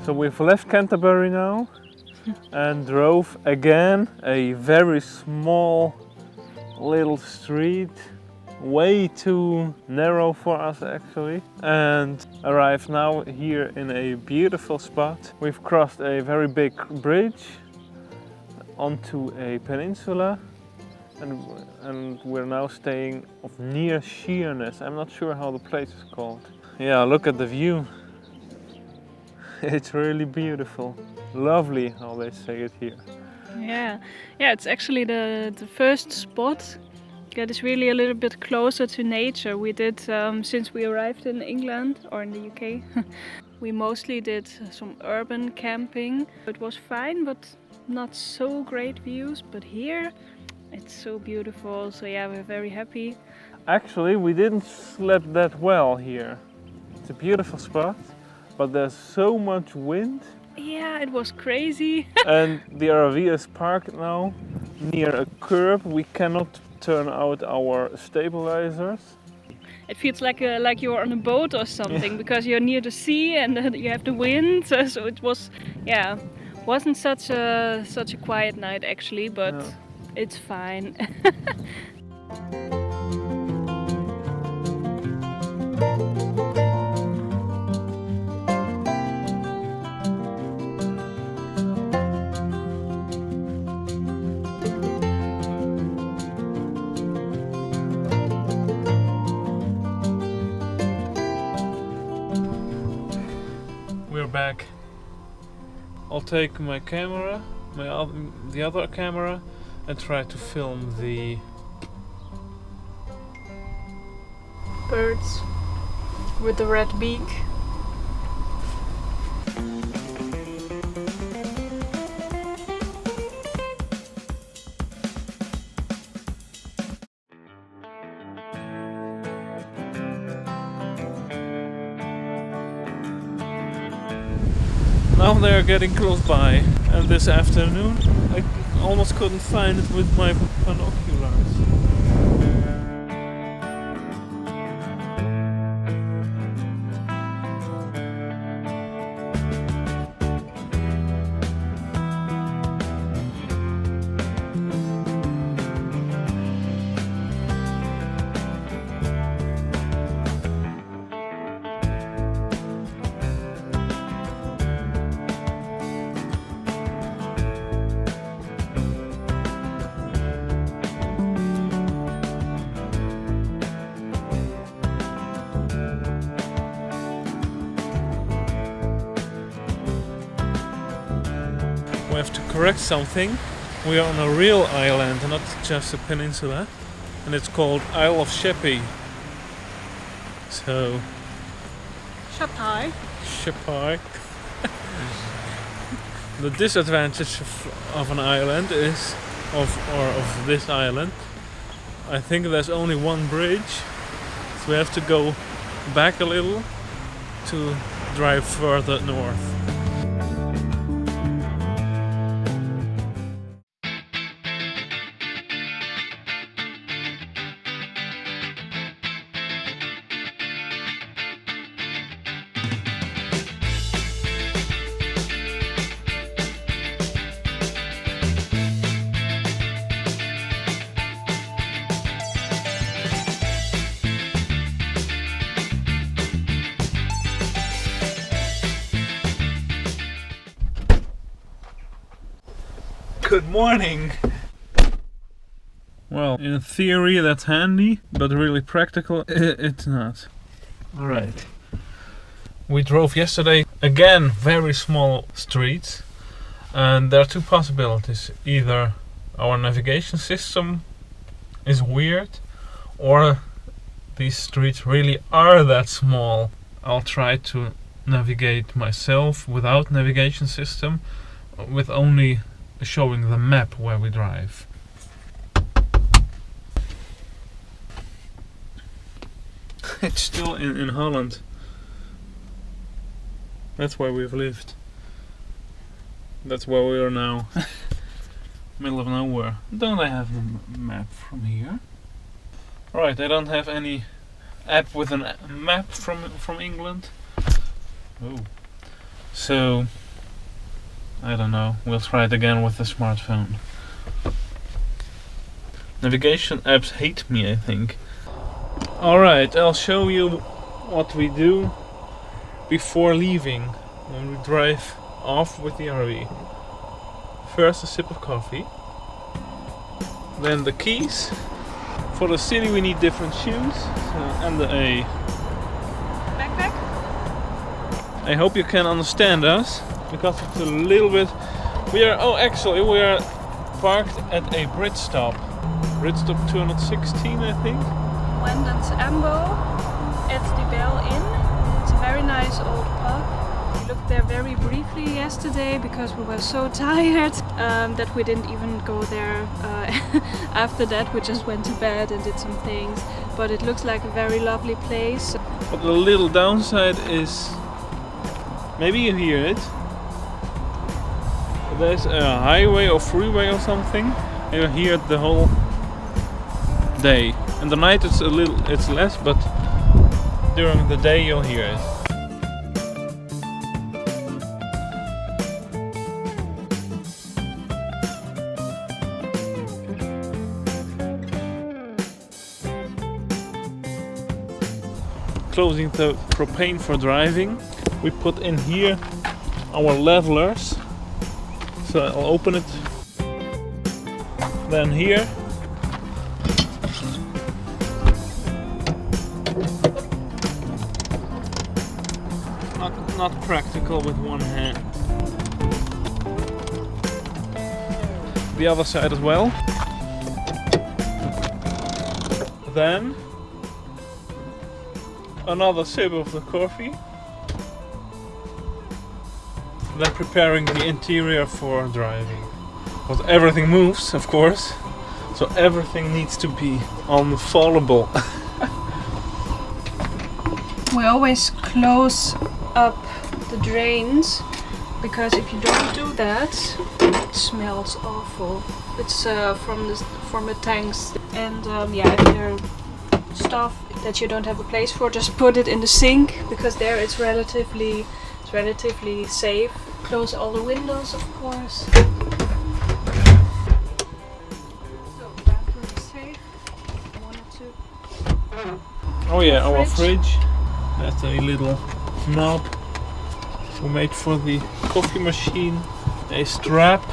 So we've left Canterbury now and drove again a very small little street, way too narrow for us actually, and arrived now here in a beautiful spot. We've crossed a very big bridge onto a peninsula and we're now staying near Sheerness. I'm not sure how the place is called. Yeah, look at the view. It's really beautiful. Lovely, how they say it here. Yeah, it's actually the first spot that is really a little bit closer to nature. We did, since we arrived in England or in the UK, we mostly did some urban camping. It was fine, but not so great views. But here, it's so beautiful. So yeah, we're very happy. Actually, we didn't sleep that well here. It's a beautiful spot, but there's so much wind. Yeah, it was crazy. And the RV is parked now near a curb. We cannot turn out our stabilizers. It feels like you're on a boat or something, because you're near the sea and you have the wind. So it was, yeah, wasn't such a quiet night actually, but no. It's fine. We're back. I'll take my camera, the other camera, and try to film the birds with the red beak. Now they are getting close by, and this afternoon I almost couldn't find it with my binoculars. We have to correct something. We are on a real island, not just a peninsula, and it's called Isle of Sheppey. So, Sheppey. The disadvantage of an island is, of this island, I think there's only one bridge, so we have to go back a little to drive further north. Good morning! Well, in theory that's handy, but really practical it's not. Alright. We drove yesterday, again, very small streets, and there are two possibilities. Either our navigation system is weird, or these streets really are that small. I'll try to navigate myself without navigation system, with only showing the map where we drive. It's still in Holland. That's where we've lived. That's where we are now. Middle of nowhere. Don't I have the map from here? Right, I don't have any app with a map from England. Oh. So I don't know, we'll try it again with the smartphone. Navigation apps hate me, I think. Alright, I'll show you what we do before leaving, when we drive off with the RV. First a sip of coffee, then the keys. For the city we need different shoes, and a Backpack? I hope you can understand us, because it's a little bit... we are parked at a bridge stop. Bridge stop 216, I think. Went at Ambo at the Bell Inn. It's a very nice old pub. We looked there very briefly yesterday because we were so tired that we didn't even go there after that. We just went to bed and did some things. But it looks like a very lovely place. But the little downside is... maybe you hear it. There's a highway or freeway or something. And you hear it the whole day. In the night it's less, but during the day you'll hear it. Closing the propane for driving. We put in here our levelers. So I'll open it. Then here. Not practical with one hand. The other side as well. Then another sip of the coffee. Then preparing the interior for driving. Because everything moves, of course. So everything needs to be unfallable. We always close up the drains because if you don't do that, it smells awful. It's from the tanks, and yeah, if there stuff that you don't have a place for, just put it in the sink because there it's relatively safe. Close all the windows, of course. So bathroom is safe. One or two. Oh yeah, our fridge. That's a little knob we made for the coffee machine. A strap.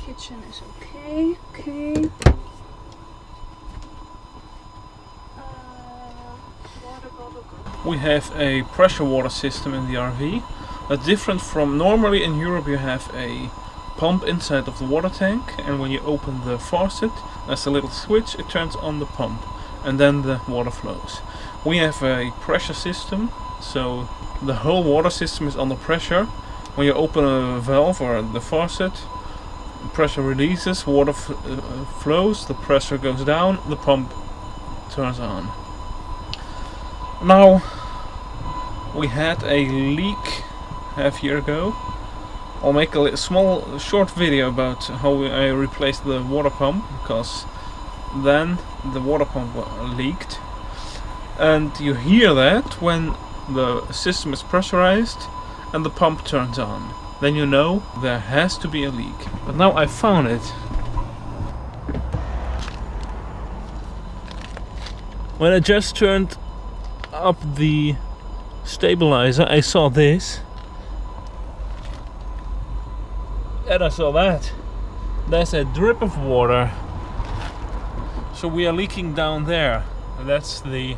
Kitchen is okay. Water bottle. We have a pressure water system in the RV. That's different from normally in Europe. You have a pump inside of the water tank, and when you open the faucet, there's a little switch, it turns on the pump, and then the water flows. We have a pressure system, so the whole water system is under pressure. When you open a valve or the faucet, pressure releases, water flows, the pressure goes down, the pump turns on. Now, we had a leak half year ago. I'll make a short video about how I replaced the water pump, because then the water pump leaked. And you hear that when the system is pressurized and the pump turns on. Then you know there has to be a leak. But now I found it. When I just turned up the stabilizer, I saw this. And I saw that. There's a drip of water. So we are leaking down there. And that's the...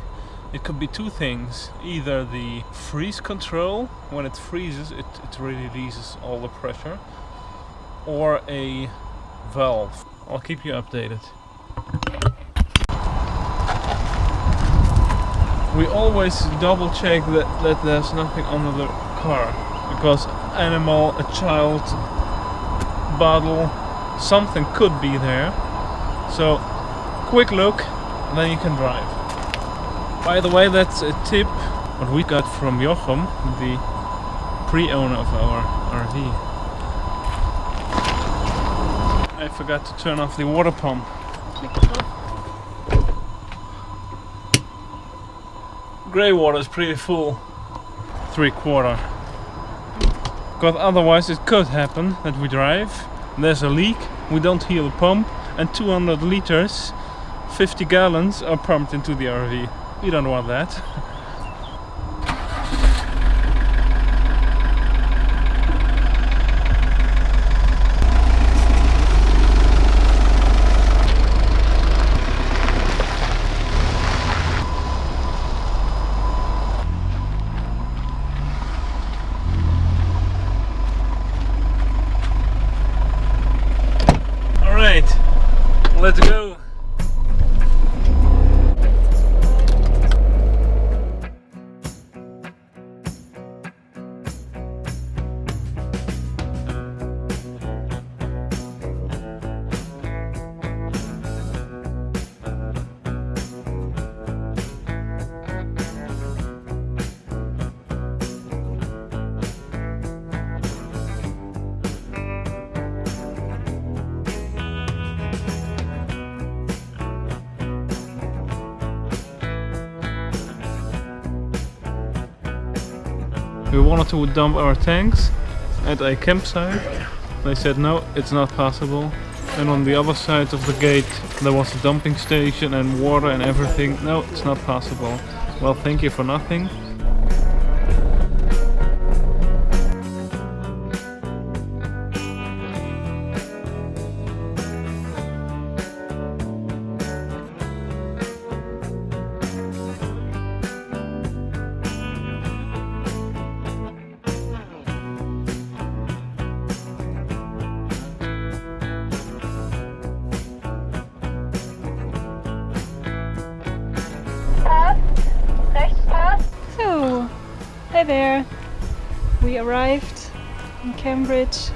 It could be two things. Either the freeze control, when it freezes it releases all the pressure, or a valve. I'll keep you updated. We always double check that there's nothing under the car, because animal, a child, bottle, something could be there. So quick look and then you can drive. By the way, that's a tip what we got from Jochem, the pre-owner of our RV. I forgot to turn off the water pump. Grey water is pretty full. 3/4. Because otherwise it could happen that we drive, there's a leak, we don't hear the pump, and 200 liters, 50 gallons are pumped into the RV. We don't want that. Alright, let's go. We wanted to dump our tanks at a campsite. They said no, it's not possible. And on the other side of the gate there was a dumping station and water and everything. No, it's not possible. Well, thank you for nothing. So, hi there. We arrived in Cambridge